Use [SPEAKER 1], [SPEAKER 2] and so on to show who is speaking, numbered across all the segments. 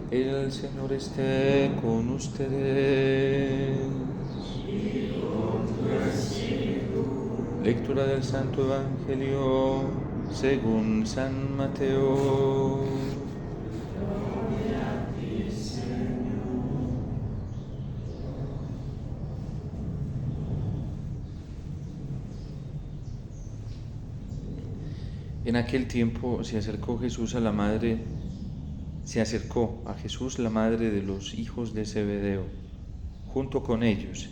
[SPEAKER 1] El Señor esté con ustedes. Lectura del Santo Evangelio según San Mateo. En aquel tiempo se acercó a Jesús la madre de los hijos de Zebedeo, junto con ellos,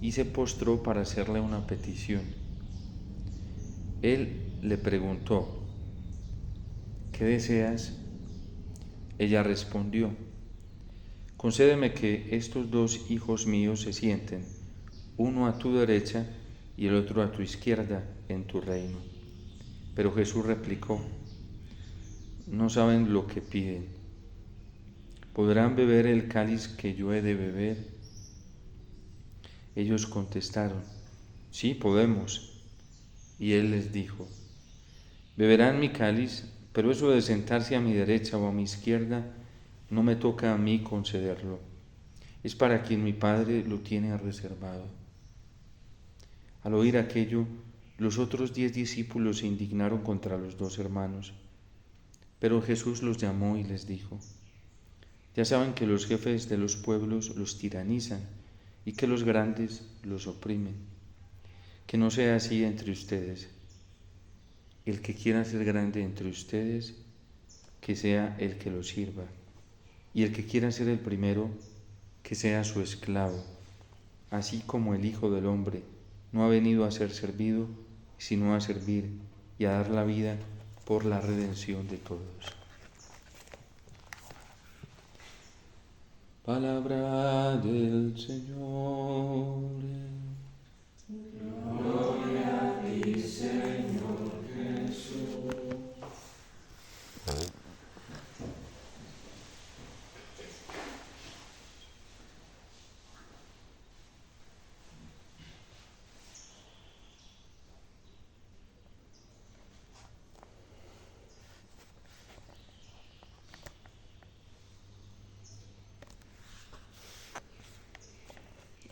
[SPEAKER 1] y se postró para hacerle una petición. Él le preguntó: ¿qué deseas? Ella respondió: concédeme que estos dos hijos míos se sienten, uno a tu derecha y el otro a tu izquierda, en tu reino. Pero Jesús replicó: no saben lo que piden. ¿Podrán beber el cáliz que yo he de beber? Ellos contestaron: sí, podemos. Y él les dijo: beberán mi cáliz, pero eso de sentarse a mi derecha o a mi izquierda no me toca a mí concederlo. Es para quien mi Padre lo tiene reservado. Al oír aquello, los otros 10 discípulos se indignaron contra los dos hermanos. Pero Jesús los llamó y les dijo: ya saben que los jefes de los pueblos los tiranizan y que los grandes los oprimen. Que no sea así entre ustedes. El que quiera ser grande entre ustedes, que sea el que lo sirva. Y el que quiera ser el primero, que sea su esclavo. Así como el Hijo del Hombre no ha venido a ser servido, sino a servir y a dar la vida por la redención de todos. Palabra del Señor. Gloria a ti, Señor Jesús.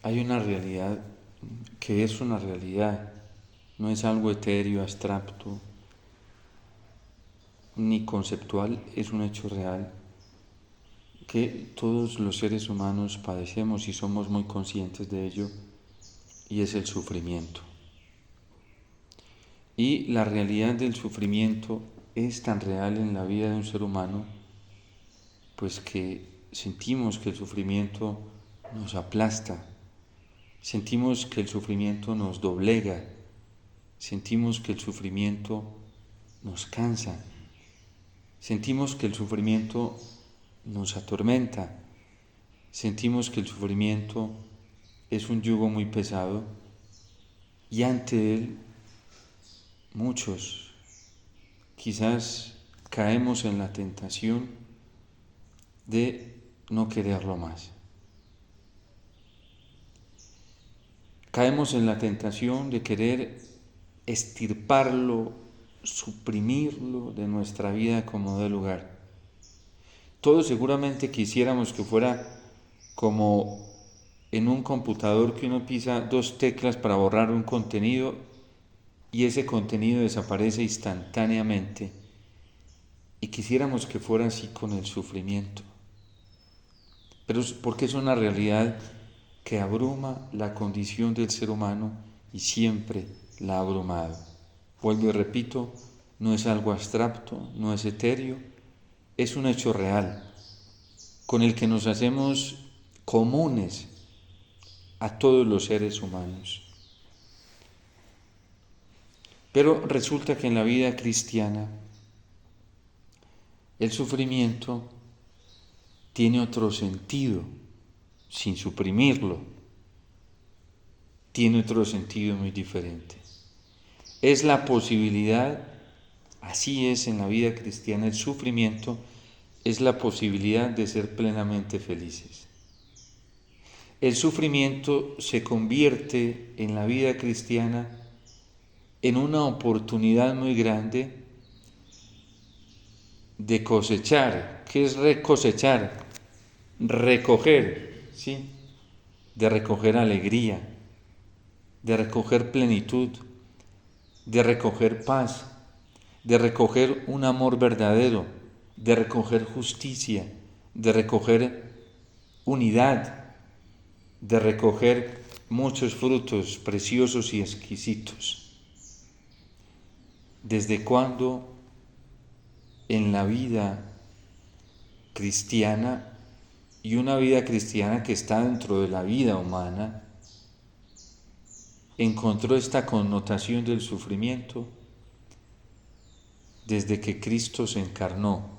[SPEAKER 1] Hay una realidad que es una realidad, no es algo etéreo, abstracto, ni conceptual, es un hecho real que todos los seres humanos padecemos y somos muy conscientes de ello, y es el sufrimiento. Y la realidad del sufrimiento es tan real en la vida de un ser humano, pues que sentimos que el sufrimiento nos aplasta, sentimos que el sufrimiento nos doblega, sentimos que el sufrimiento nos cansa, sentimos que el sufrimiento nos atormenta, sentimos que el sufrimiento es un yugo muy pesado y ante él muchos quizás caemos en la tentación de no quererlo más. Caemos en la tentación de querer extirparlo, suprimirlo de nuestra vida como de lugar. Todos seguramente quisiéramos que fuera como en un computador que uno pisa 2 teclas para borrar un contenido y ese contenido desaparece instantáneamente. Y quisiéramos que fuera así con el sufrimiento. Pero porque es una realidad que abruma la condición del ser humano y siempre la ha abrumado. Vuelvo y repito, no es algo abstracto, no es etéreo, es un hecho real con el que nos hacemos comunes a todos los seres humanos. Pero resulta que en la vida cristiana el sufrimiento tiene otro sentido, sin suprimirlo, tiene otro sentido muy diferente. Es la posibilidad, así es en la vida cristiana, el sufrimiento es la posibilidad de ser plenamente felices. El sufrimiento se convierte en la vida cristiana en una oportunidad muy grande de cosechar. ¿Qué es recosechar? recoger, ¿sí? De recoger alegría, de recoger plenitud, de recoger paz, de recoger un amor verdadero, de recoger justicia, de recoger unidad, de recoger muchos frutos preciosos y exquisitos. ¿Desde cuándo en la vida cristiana, y una vida cristiana que está dentro de la vida humana, encontró esta connotación del sufrimiento? Desde que Cristo se encarnó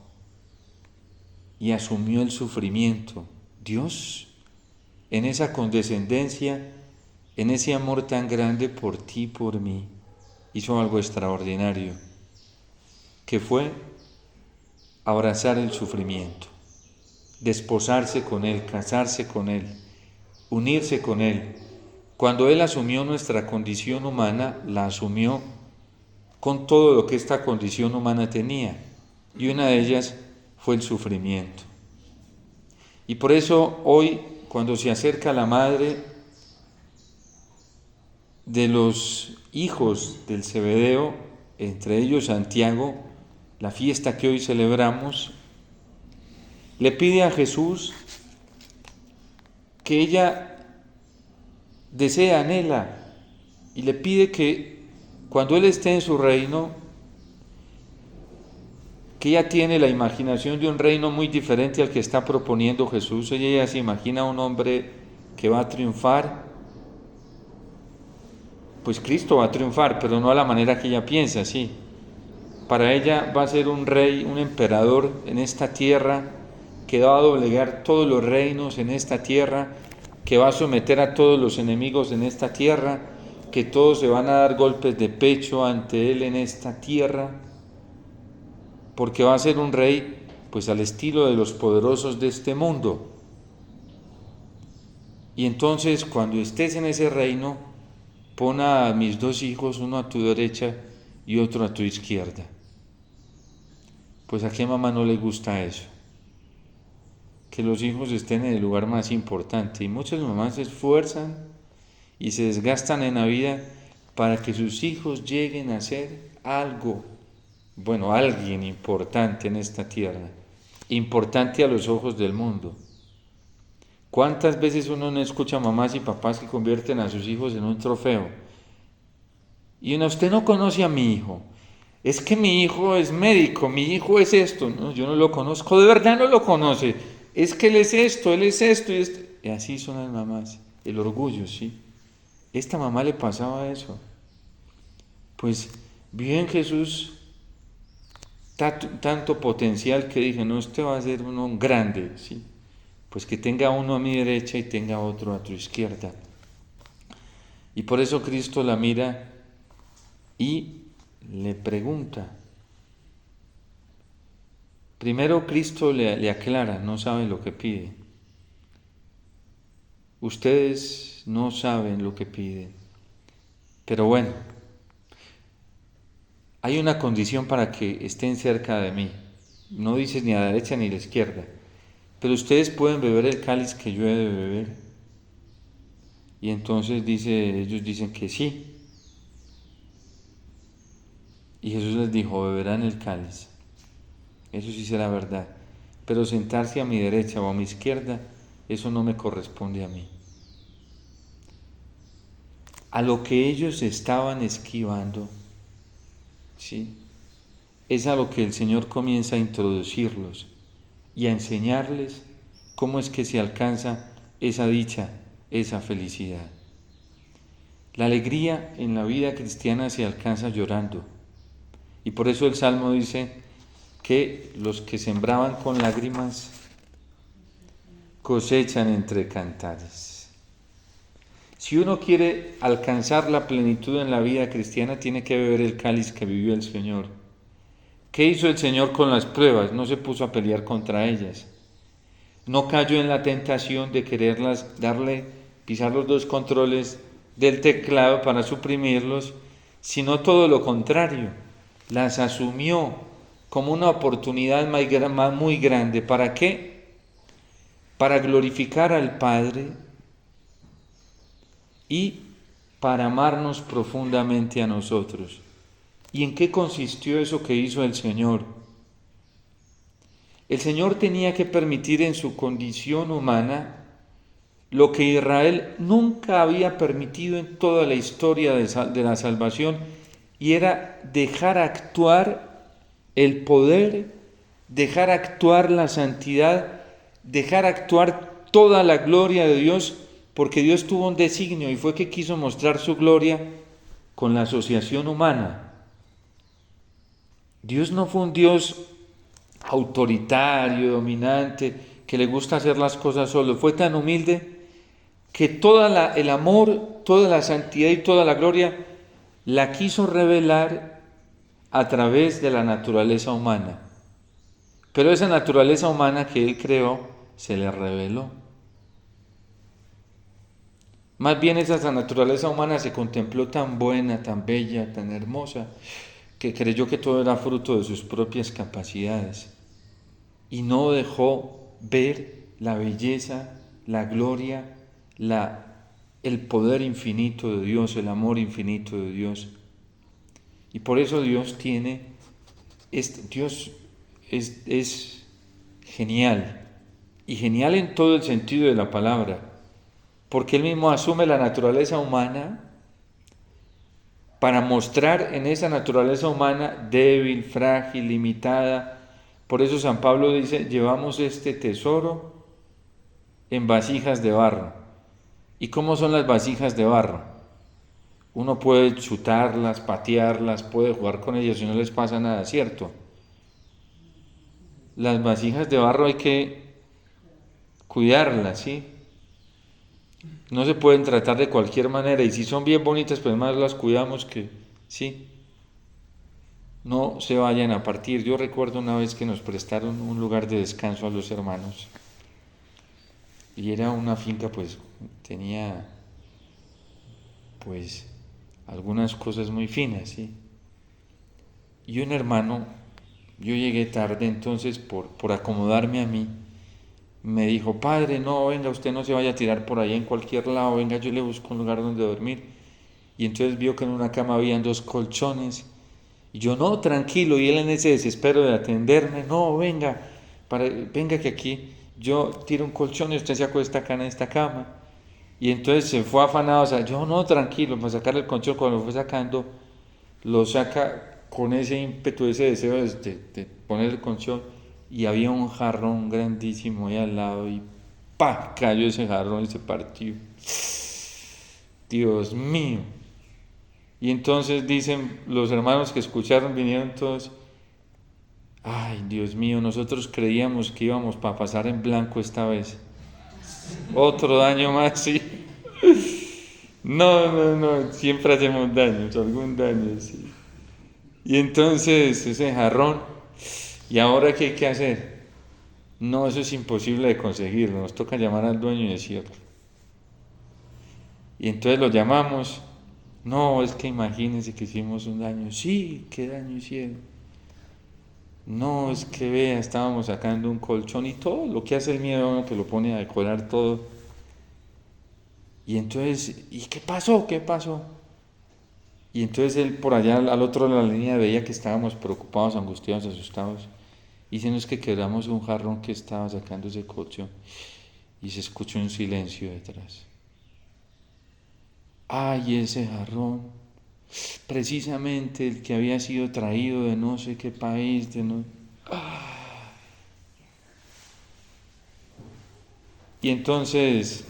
[SPEAKER 1] y asumió el sufrimiento, Dios, en esa condescendencia, en ese amor tan grande por ti y por mí, hizo algo extraordinario, que fue abrazar el sufrimiento, desposarse con Él, casarse con Él, unirse con Él. Cuando Él asumió nuestra condición humana, la asumió con todo lo que esta condición humana tenía, y una de ellas fue el sufrimiento. Y por eso hoy, cuando se acerca la madre de los hijos del Zebedeo, entre ellos Santiago, la fiesta que hoy celebramos, le pide a Jesús que ella desea, anhela, y le pide que cuando Él esté en su reino, que ella tiene la imaginación de un reino muy diferente al que está proponiendo Jesús. Ella se imagina un hombre que va a triunfar. Pues Cristo va a triunfar, pero no a la manera que ella piensa, sí. Para ella va a ser un rey, un emperador en esta tierra, que va a doblegar todos los reinos en esta tierra, que va a someter a todos los enemigos en esta tierra, que todos se van a dar golpes de pecho ante Él en esta tierra, porque va a ser un rey pues al estilo de los poderosos de este mundo. Y entonces cuando estés en ese reino, pon a mis dos hijos, uno a tu derecha y otro a tu izquierda. Pues a qué mamá no le gusta eso, que los hijos estén en el lugar más importante, y muchas mamás se esfuerzan y se desgastan en la vida para que sus hijos lleguen a ser algo, bueno, alguien importante en esta tierra, importante a los ojos del mundo. ¿Cuántas veces uno no escucha mamás y papás que convierten a sus hijos en un trofeo? Y usted no conoce a mi hijo, es que mi hijo es médico, mi hijo es esto, no, yo no lo conozco, de verdad no lo conoce, es que él es esto y esto. Y así son las mamás, el orgullo, ¿sí? Esta mamá le pasaba eso. Pues vio en Jesús tanto potencial que dije, no, este va a ser uno grande, ¿sí? Pues que tenga uno a mi derecha y tenga otro a tu izquierda. Y por eso Cristo la mira y le pregunta. Primero Cristo le aclara, no sabe lo que pide. Ustedes no saben lo que piden. Pero bueno, hay una condición para que estén cerca de mí. No dice ni a la derecha ni a la izquierda. Pero ustedes pueden beber el cáliz que yo he de beber. Y entonces ellos dicen que sí. Y Jesús les dijo, beberán el cáliz. Eso sí será verdad. Pero sentarse a mi derecha o a mi izquierda, eso no me corresponde a mí. A lo que ellos estaban esquivando, ¿sí? Es a lo que el Señor comienza a introducirlos y a enseñarles cómo es que se alcanza esa dicha, esa felicidad. La alegría en la vida cristiana se alcanza llorando. Y por eso el Salmo dice que los que sembraban con lágrimas cosechan entre cantares. Si uno quiere alcanzar la plenitud en la vida cristiana, tiene que beber el cáliz que vivió el Señor. ¿Qué hizo el Señor con las pruebas? No se puso a pelear contra ellas. No cayó en la tentación de quererlas pisar los dos controles del teclado para suprimirlos, sino todo lo contrario. Las asumió como una oportunidad muy grande. ¿Para qué? para glorificar al Padre y para amarnos profundamente a nosotros. ¿Y en qué consistió eso que hizo el Señor? El Señor tenía que permitir en su condición humana lo que Israel nunca había permitido en toda la historia de la salvación, y era dejar actuar el poder, dejar actuar la santidad, dejar actuar toda la gloria de Dios, porque Dios tuvo un designio y fue que quiso mostrar su gloria con la asociación humana. Dios no fue un Dios autoritario, dominante, que le gusta hacer las cosas solo. Fue tan humilde que el amor, toda la santidad y toda la gloria la quiso revelar a través de la naturaleza humana. Pero esa naturaleza humana que Él creó se le reveló. Más bien esa naturaleza humana se contempló tan buena, tan bella, tan hermosa, que creyó que todo era fruto de sus propias capacidades y no dejó ver la belleza, la gloria, el poder infinito de Dios, el amor infinito de Dios. Y por eso Dios es genial, y genial en todo el sentido de la palabra, porque Él mismo asume la naturaleza humana para mostrar en esa naturaleza humana débil, frágil, limitada. Por eso San Pablo dice, llevamos este tesoro en vasijas de barro. ¿Y cómo son las vasijas de barro? Uno puede chutarlas, patearlas, puede jugar con ellas y no les pasa nada, ¿cierto? Las vasijas de barro hay que cuidarlas, ¿sí? No se pueden tratar de cualquier manera, y si son bien bonitas, pues más las cuidamos que, ¿sí? No se vayan a partir. Yo recuerdo una vez que nos prestaron un lugar de descanso a los hermanos, y era una finca, pues tenía pues algunas cosas muy finas, ¿sí? Y un hermano, yo llegué tarde, entonces por acomodarme a mí, me dijo, padre, no, venga, usted no se vaya a tirar por ahí en cualquier lado, venga, yo le busco un lugar donde dormir. Y entonces vio que en una cama habían 2 colchones, y yo, no, tranquilo, y él en ese desespero de atenderme, no, venga, venga que aquí yo tiro un colchón y usted se acuesta acá en esta cama. Y entonces se fue afanado, o sea, yo, no, tranquilo, para sacar el colchón. Cuando lo fue sacando, lo saca con ese ímpetu, ese deseo de poner el colchón, y había un jarrón grandísimo ahí al lado, y ¡pa! Cayó ese jarrón y se partió. Dios mío. Y entonces dicen los hermanos que escucharon, vinieron todos, ay, Dios mío, nosotros creíamos que íbamos para pasar en blanco esta vez. Otro daño más, sí. No, siempre hacemos daños, algún daño, sí. Y entonces ese jarrón, ¿y ahora qué hay que hacer? No, eso es imposible de conseguir, nos toca llamar al dueño y decirlo. Y entonces lo llamamos, no, es que imagínense que hicimos un daño. Sí, ¿qué daño hicieron? No, es que vea, estábamos sacando un colchón y todo lo que hace el miedo a uno, que lo pone a decorar todo. Y entonces, ¿y qué pasó? ¿Qué pasó? Y entonces él por allá al otro lado de la línea veía que estábamos preocupados, angustiados, asustados. Y se nos que quebramos un jarrón que estaba sacando ese colchón, y se escuchó un silencio detrás. Ay, ese jarrón, precisamente el que había sido traído de no sé qué país, de no... Y entonces,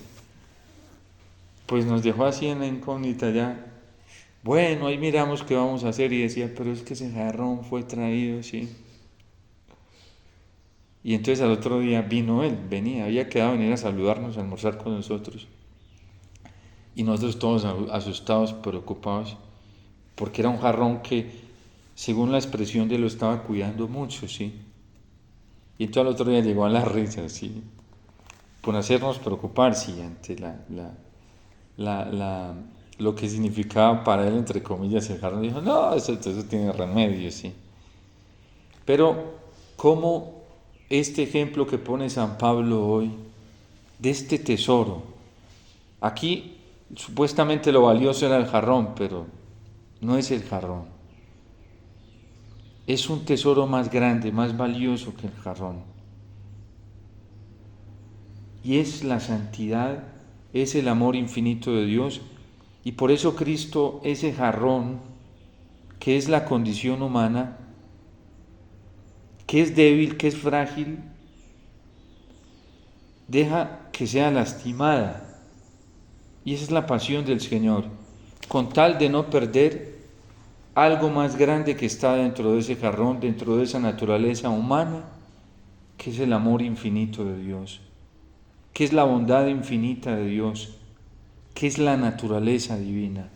[SPEAKER 1] pues nos dejó así en la incógnita ya. Bueno, ahí miramos qué vamos a hacer, y decía, pero es que ese jarrón fue traído, sí. Y entonces al otro día vino él, había quedado venir a saludarnos, a almorzar con nosotros. Y nosotros todos asustados, preocupados, porque era un jarrón que, según la expresión de él, lo estaba cuidando mucho, ¿sí? Y entonces al otro día llegó a la risa, ¿sí? Por hacernos preocupar, sí, ante lo que significaba para él, entre comillas, el jarrón. Dijo, no, eso tiene remedio, ¿sí? Pero, ¿cómo este ejemplo que pone San Pablo hoy de este tesoro. Aquí supuestamente lo valioso era el jarrón, pero no es el jarrón. Es un tesoro más grande, más valioso que el jarrón. Y es la santidad, es el amor infinito de Dios. Y por eso Cristo, ese jarrón, que es la condición humana, que es débil, que es frágil, deja que sea lastimada. Y esa es la pasión del Señor, con tal de no perder algo más grande que está dentro de ese jarrón, dentro de esa naturaleza humana, que es el amor infinito de Dios, que es la bondad infinita de Dios, que es la naturaleza divina.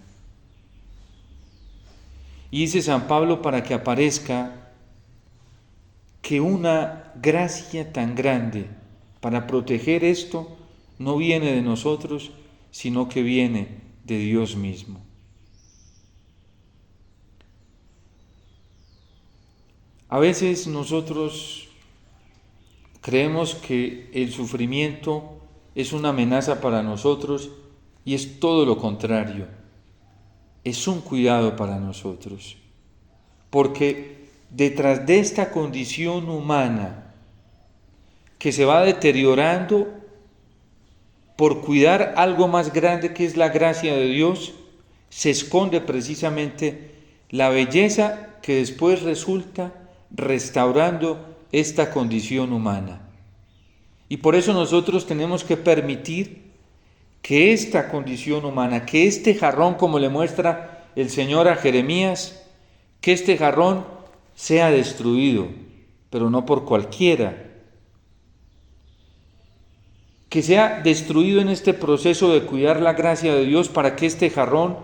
[SPEAKER 1] Y dice San Pablo, para que aparezca que una gracia tan grande para proteger esto no viene de nosotros, sino que viene de Dios mismo. A veces nosotros creemos que el sufrimiento es una amenaza para nosotros y es todo lo contrario. Es un cuidado para nosotros. Porque detrás de esta condición humana que se va deteriorando por cuidar algo más grande que es la gracia de Dios, se esconde precisamente la belleza que después resulta restaurando esta condición humana. Y por eso nosotros tenemos que permitir que esta condición humana, que este jarrón, como le muestra el Señor a Jeremías, que este jarrón sea destruido, pero no por cualquiera, que sea destruido en este proceso de cuidar la gracia de Dios para que este jarrón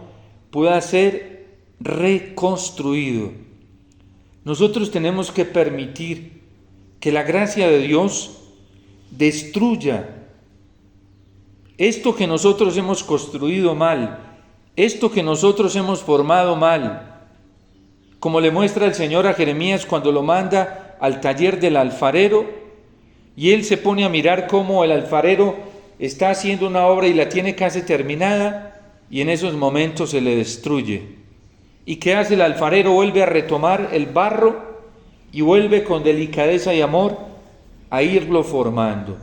[SPEAKER 1] pueda ser reconstruido. Nosotros tenemos que permitir que la gracia de Dios destruya esto que nosotros hemos construido mal, esto que nosotros hemos formado mal, como le muestra el Señor a Jeremías cuando lo manda al taller del alfarero y él se pone a mirar cómo el alfarero está haciendo una obra y la tiene casi terminada y en esos momentos se le destruye. ¿Y qué hace el alfarero? Vuelve a retomar el barro y vuelve con delicadeza y amor a irlo formando.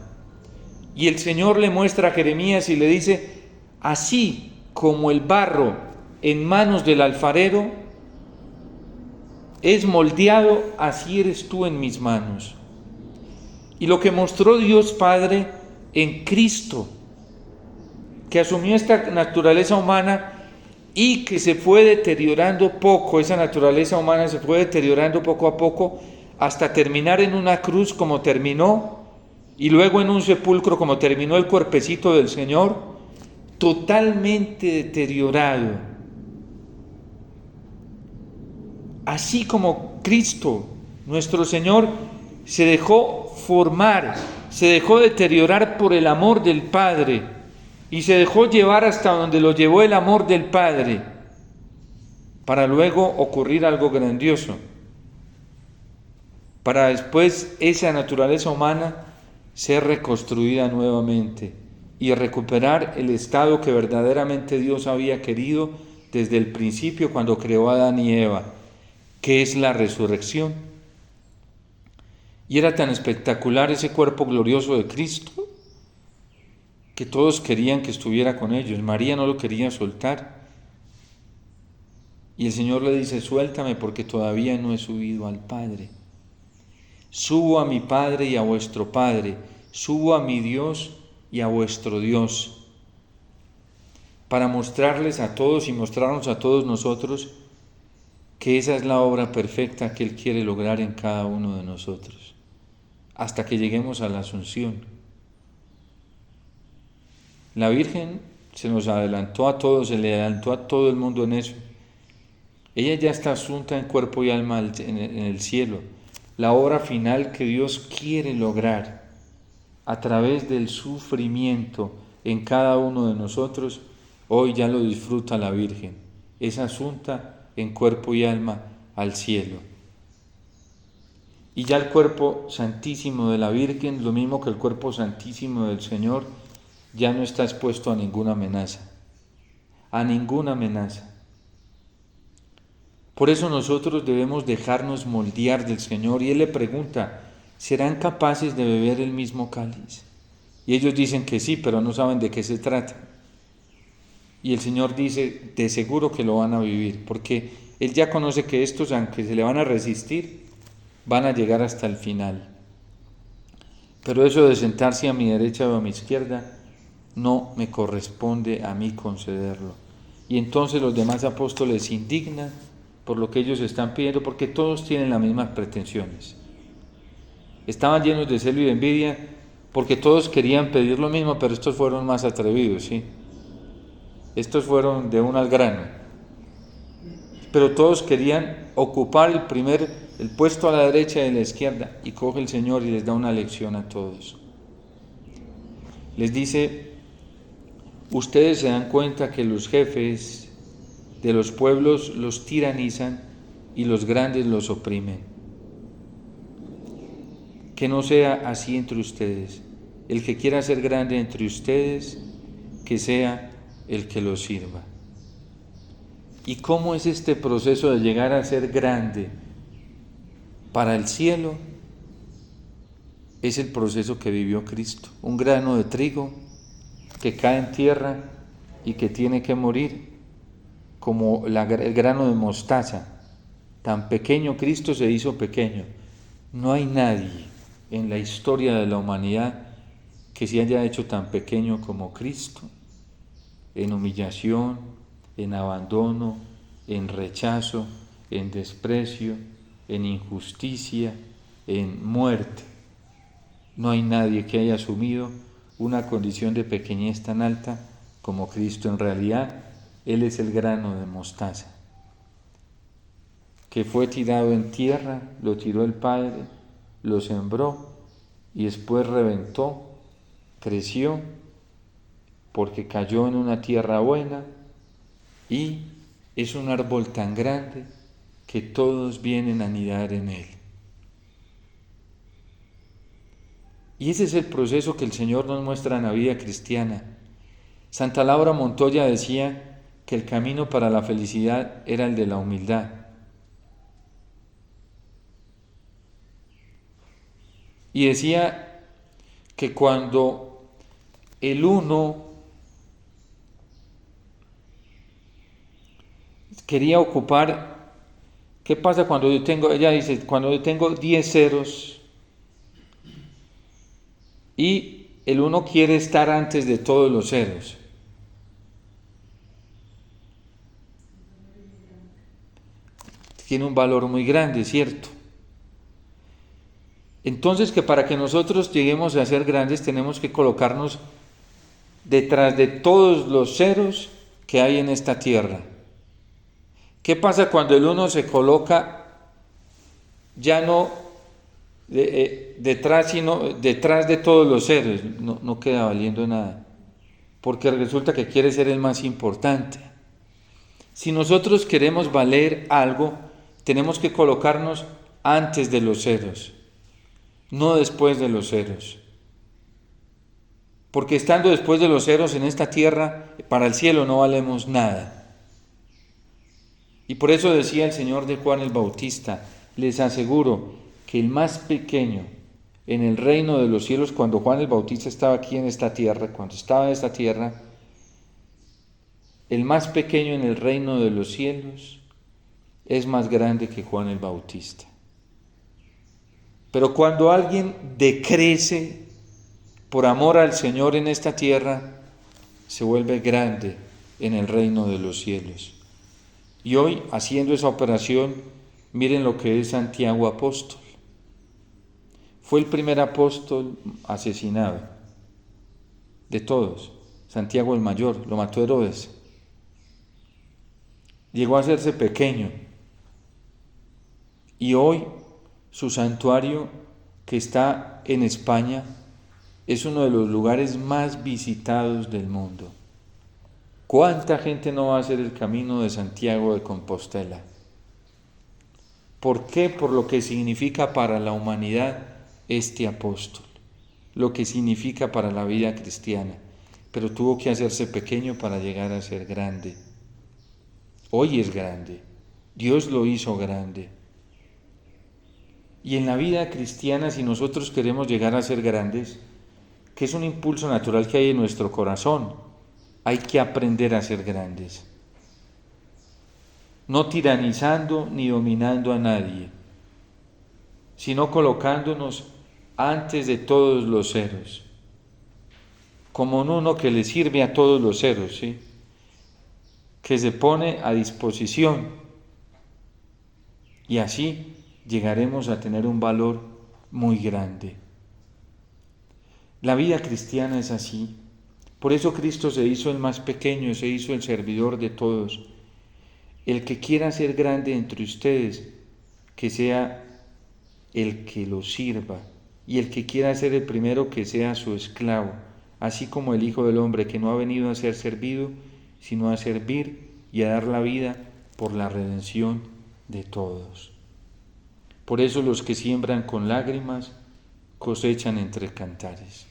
[SPEAKER 1] Y el Señor le muestra a Jeremías y le dice, así como el barro en manos del alfarero es moldeado, así eres tú en mis manos. Y lo que mostró Dios Padre en Cristo, que asumió esta naturaleza humana y que se fue deteriorando poco, esa naturaleza humana se fue deteriorando poco a poco hasta terminar en una cruz como terminó y luego en un sepulcro como terminó el cuerpecito del Señor, totalmente deteriorado. Así como Cristo, nuestro Señor, se dejó formar, se dejó deteriorar por el amor del Padre y se dejó llevar hasta donde lo llevó el amor del Padre, para luego ocurrir algo grandioso, para después esa naturaleza humana ser reconstruida nuevamente y recuperar el estado que verdaderamente Dios había querido desde el principio cuando creó a Adán y Eva, que es la resurrección. Y era tan espectacular ese cuerpo glorioso de Cristo que todos querían que estuviera con ellos. María no lo quería soltar. Y el Señor le dice, suéltame porque todavía no he subido al Padre. Subo a mi Padre y a vuestro Padre, subo a mi Dios y a vuestro Dios, para mostrarles a todos y mostrarnos a todos nosotros que esa es la obra perfecta que Él quiere lograr en cada uno de nosotros, hasta que lleguemos a la Asunción. La Virgen se nos adelantó a todos, se le adelantó a todo el mundo en eso. Ella ya está asunta en cuerpo y alma en el cielo. La obra final que Dios quiere lograr a través del sufrimiento en cada uno de nosotros, hoy ya lo disfruta la Virgen. Es asunta en cuerpo y alma al cielo. Y ya el cuerpo santísimo de la Virgen, lo mismo que el cuerpo santísimo del Señor, ya no está expuesto a ninguna amenaza, a ninguna amenaza. Por eso nosotros debemos dejarnos moldear del Señor, y Él le pregunta, ¿serán capaces de beber el mismo cáliz? Y ellos dicen que sí, pero no saben de qué se trata. Y el Señor dice, de seguro que lo van a vivir, porque Él ya conoce que estos, aunque se le van a resistir, van a llegar hasta el final. Pero eso de sentarse a mi derecha o a mi izquierda, no me corresponde a mí concederlo. Y entonces los demás apóstoles se indignan por lo que ellos están pidiendo, porque todos tienen las mismas pretensiones. Estaban llenos de celo y de envidia, porque todos querían pedir lo mismo, pero estos fueron más atrevidos, ¿sí? Estos fueron de un al grano. Pero todos querían ocupar el puesto a la derecha y a la izquierda, y coge el Señor y les da una lección a todos. Les dice, ustedes se dan cuenta que los jefes de los pueblos los tiranizan y los grandes los oprimen. Que no sea así entre ustedes. El que quiera ser grande entre ustedes, que sea el que los sirva. ¿Y cómo es este proceso de llegar a ser grande para el cielo? Es el proceso que vivió Cristo. Un grano de trigo que cae en tierra y que tiene que morir, como el grano de mostaza. Tan pequeño, Cristo se hizo pequeño. No hay nadie en la historia de la humanidad que se haya hecho tan pequeño como Cristo, en humillación, en abandono, en rechazo, en desprecio, en injusticia, en muerte. No hay nadie que haya asumido una condición de pequeñez tan alta como Cristo. En realidad, Él es el grano de mostaza, que fue tirado en tierra, lo tiró el Padre, lo sembró y después reventó, creció, porque cayó en una tierra buena y es un árbol tan grande que todos vienen a anidar en él. Y ese es el proceso que el Señor nos muestra en la vida cristiana. Santa Laura Montoya decía que el camino para la felicidad era el de la humildad. Y decía que cuando el uno quería ocupar, ¿qué pasa cuando yo tengo, ella dice, cuando yo tengo 10 ceros y el uno quiere estar antes de todos los ceros? Tiene un valor muy grande, ¿cierto? Entonces, que para que nosotros lleguemos a ser grandes tenemos que colocarnos detrás de todos los ceros que hay en esta tierra. ¿Qué pasa cuando el uno se coloca ya no detrás, sino detrás de todos los ceros? No queda valiendo nada, porque resulta que quiere ser el más importante. Si nosotros queremos valer algo, tenemos que colocarnos antes de los ceros, no después de los ceros. Porque estando después de los ceros en esta tierra, para el cielo no valemos nada. Y por eso decía el Señor de Juan el Bautista, les aseguro que el más pequeño en el reino de los cielos, cuando Juan el Bautista estaba aquí en esta tierra, cuando estaba en esta tierra, el más pequeño en el reino de los cielos es más grande que Juan el Bautista. Pero cuando alguien decrece por amor al Señor en esta tierra, se vuelve grande en el reino de los cielos. Y hoy, haciendo esa operación, miren lo que es Santiago apóstol. Fue el primer apóstol asesinado de todos. Santiago el mayor, lo mató Herodes. Llegó a hacerse pequeño. Y hoy su santuario, que está en España, es uno de los lugares más visitados del mundo. ¿Cuánta gente no va a hacer el camino de Santiago de Compostela? ¿Por qué? Por lo que significa para la humanidad este apóstol, lo que significa para la vida cristiana. pero tuvo que hacerse pequeño para llegar a ser grande. Hoy es grande, Dios lo hizo grande. Y en la vida cristiana, si nosotros queremos llegar a ser grandes, que es un impulso natural que hay en nuestro corazón, hay que aprender a ser grandes. No tiranizando ni dominando a nadie, sino colocándonos antes de todos los seres, como uno que le sirve a todos los seres, ¿sí? Que se pone a disposición, y así llegaremos a tener un valor muy grande. La vida cristiana es así. Por eso Cristo se hizo el más pequeño, se hizo el servidor de todos. El que quiera ser grande entre ustedes, que sea el que lo sirva, y el que quiera ser el primero, que sea su esclavo, así como el Hijo del Hombre, que no ha venido a ser servido, sino a servir y a dar la vida por la redención de todos. Por eso los que siembran con lágrimas cosechan entre cantares.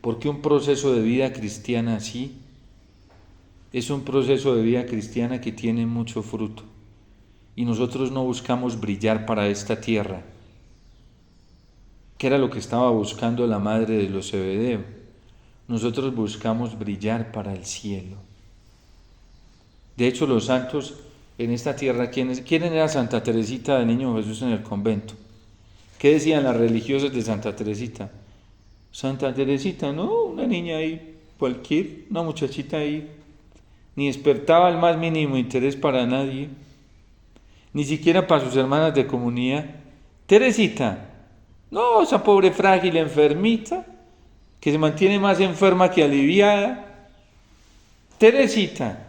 [SPEAKER 1] Porque un proceso de vida cristiana así es un proceso de vida cristiana que tiene mucho fruto. Y nosotros no buscamos brillar para esta tierra, que era lo que estaba buscando la madre de los Zebedeo. Nosotros buscamos brillar para el cielo. De hecho, los santos en esta tierra, ¿quién era Santa Teresita del Niño Jesús en el convento? ¿Qué decían las religiosas de Santa Teresita? Santa Teresita, no, una niña ahí, una muchachita ahí, ni despertaba el más mínimo interés para nadie, ni siquiera para sus hermanas de comunidad. Teresita, no, esa pobre frágil enfermita, que se mantiene más enferma que aliviada. Teresita,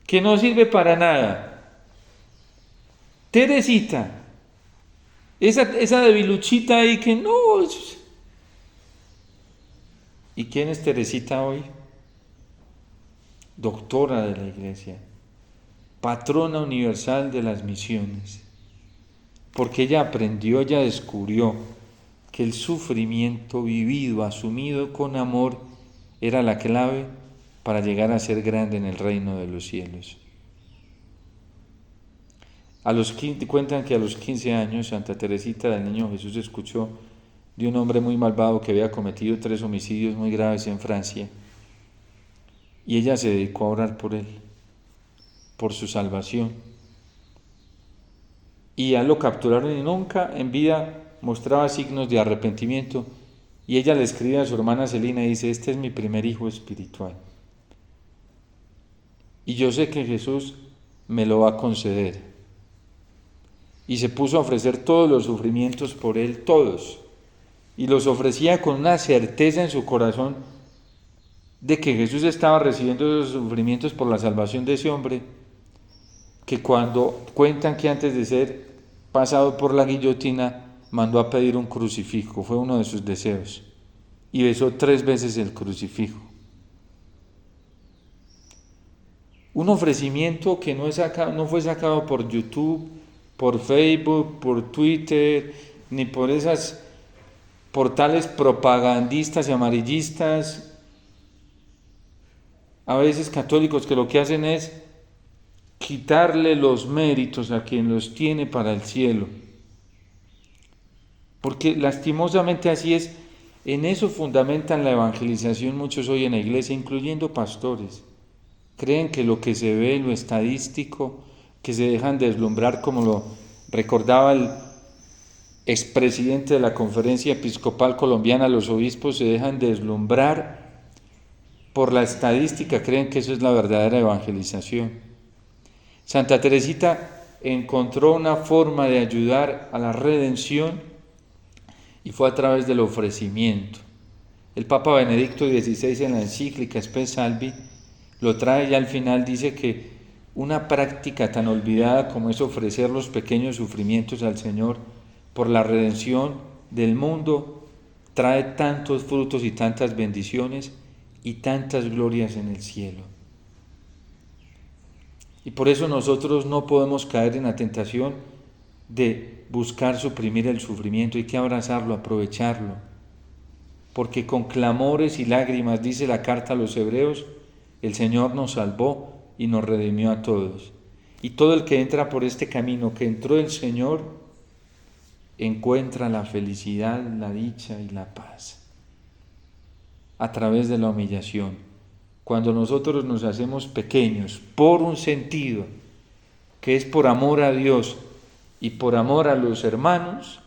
[SPEAKER 1] que no sirve para nada. Teresita, esa debiluchita ahí que no... ¿Y quién es Teresita hoy? Doctora de la Iglesia, patrona universal de las misiones, porque ella aprendió, ella descubrió que el sufrimiento vivido, asumido con amor, era la clave para llegar a ser grande en el reino de los cielos. Cuentan que a los 15 años Santa Teresita del Niño Jesús escuchó de un hombre muy malvado que había cometido 3 homicidios muy graves en Francia, y ella se dedicó a orar por él, por su salvación. Y ya lo capturaron y nunca en vida mostraba signos de arrepentimiento, y ella le escribe a su hermana Celina y dice: este es mi primer hijo espiritual, y yo sé que Jesús me lo va a conceder. Y se puso a ofrecer todos los sufrimientos por él, todos, y los ofrecía con una certeza en su corazón de que Jesús estaba recibiendo esos sufrimientos por la salvación de ese hombre, que cuando cuentan que antes de ser pasado por la guillotina mandó a pedir un crucifijo, fue uno de sus deseos, y besó 3 veces el crucifijo. Un ofrecimiento que no fue sacado por YouTube, por Facebook, por Twitter, ni por esas portales propagandistas y amarillistas, a veces católicos, que lo que hacen es quitarle los méritos a quien los tiene para el cielo. Porque lastimosamente así es, en eso fundamentan la evangelización muchos hoy en la iglesia, incluyendo pastores. Creen que lo que se ve en lo estadístico, que se dejan deslumbrar, como lo recordaba el expresidente de la Conferencia Episcopal Colombiana, los obispos se dejan deslumbrar por la estadística, creen que eso es la verdadera evangelización. Santa Teresita encontró una forma de ayudar a la redención y fue a través del ofrecimiento. El Papa Benedicto XVI en la encíclica Spes Salvi lo trae, y al final dice que una práctica tan olvidada como es ofrecer los pequeños sufrimientos al Señor por la redención del mundo trae tantos frutos y tantas bendiciones y tantas glorias en el cielo. Y por eso nosotros no podemos caer en la tentación de buscar suprimir el sufrimiento, hay que abrazarlo, aprovecharlo. porque con clamores y lágrimas, dice la carta a los Hebreos, el Señor nos salvó y nos redimió a todos. Y todo el que entra por este camino que entró el Señor, encuentra la felicidad, la dicha y la paz a través de la humillación. Cuando nosotros nos hacemos pequeños por un sentido, que es por amor a Dios y por amor a los hermanos,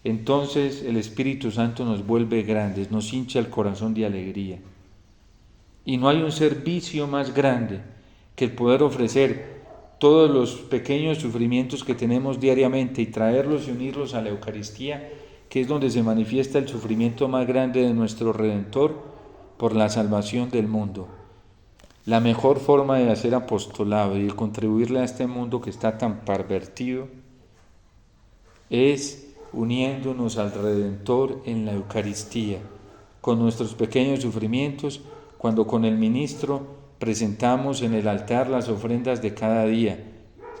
[SPEAKER 1] entonces el Espíritu Santo nos vuelve grandes, nos hincha el corazón de alegría. Y no hay un servicio más grande que el poder ofrecer todos los pequeños sufrimientos que tenemos diariamente y traerlos y unirlos a la Eucaristía, que es donde se manifiesta el sufrimiento más grande de nuestro Redentor por la salvación del mundo. La mejor forma de hacer apostolado y de contribuirle a este mundo que está tan pervertido es uniéndonos al Redentor en la Eucaristía, con nuestros pequeños sufrimientos, cuando con el ministro presentamos en el altar las ofrendas de cada día.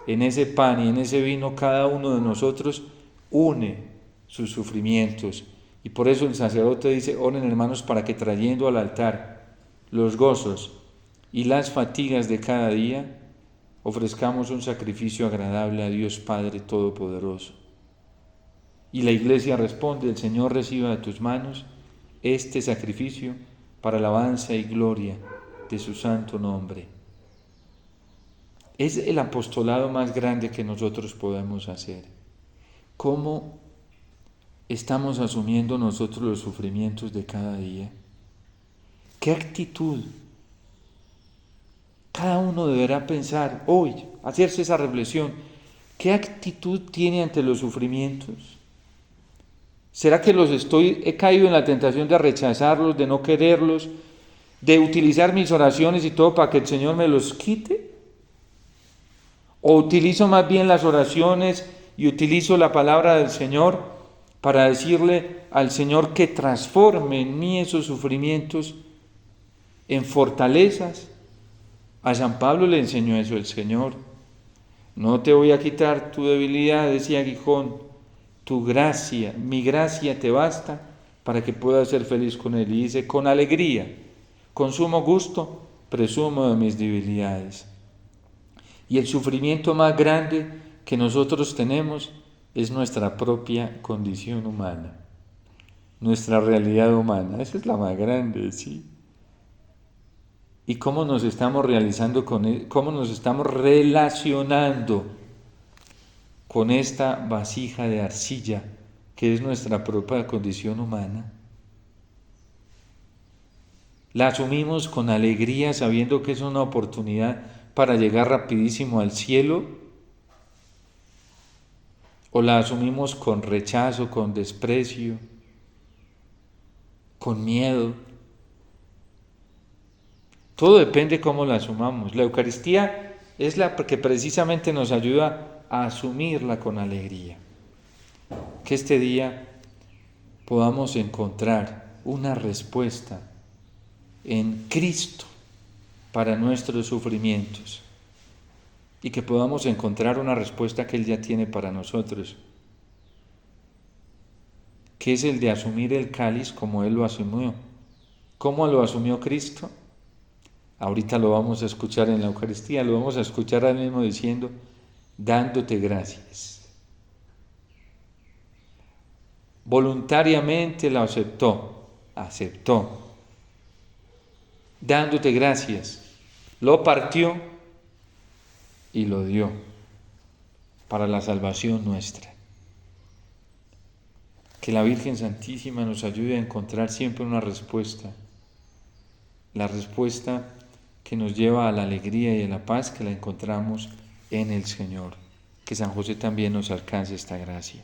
[SPEAKER 1] En ese pan y en ese vino cada uno de nosotros une sus sufrimientos. Y por eso el sacerdote dice, oren hermanos para que trayendo al altar los gozos y las fatigas de cada día, ofrezcamos un sacrificio agradable a Dios Padre Todopoderoso. Y la Iglesia responde, el Señor reciba de tus manos este sacrificio para alabanza y gloria de su santo nombre. Es el apostolado más grande que nosotros podemos hacer. ¿Cómo estamos asumiendo nosotros los sufrimientos de cada día? ¿Qué actitud? Cada uno deberá pensar hoy, hacerse esa reflexión. ¿Qué actitud tiene ante los sufrimientos? ¿Será que he caído en la tentación de rechazarlos, de no quererlos, de utilizar mis oraciones y todo para que el Señor me los quite? ¿O utilizo más bien las oraciones y utilizo la palabra del Señor para decirle al Señor que transforme en mí esos sufrimientos en fortalezas? A San Pablo le enseñó eso el Señor. No te voy a quitar tu debilidad, decía Aguijón, tu gracia, mi gracia te basta para que puedas ser feliz con Él. Y dice, con alegría, con sumo gusto, presumo de mis debilidades. Y el sufrimiento más grande que nosotros tenemos es nuestra propia condición humana, nuestra realidad humana. Esa es la más grande, ¿sí? Y cómo nos estamos realizando con él, cómo nos estamos relacionando con esta vasija de arcilla que es nuestra propia condición humana. La asumimos con alegría sabiendo que es una oportunidad para llegar rapidísimo al cielo, o la asumimos con rechazo, con desprecio, con miedo. Todo depende cómo la asumamos. La Eucaristía es la que precisamente nos ayuda a asumirla con alegría. Que este día podamos encontrar una respuesta en Cristo para nuestros sufrimientos y que podamos encontrar una respuesta que Él ya tiene para nosotros, que es el de asumir el cáliz como Él lo asumió. ¿Cómo lo asumió Cristo? Ahorita lo vamos a escuchar en la Eucaristía, lo vamos a escuchar al mismo diciendo, dándote gracias. Voluntariamente lo aceptó, dándote gracias, lo partió y lo dio para la salvación nuestra. Que la Virgen Santísima nos ayude a encontrar siempre una respuesta, la respuesta que nos lleva a la alegría y a la paz que la encontramos en el Señor. Que San José también nos alcance esta gracia.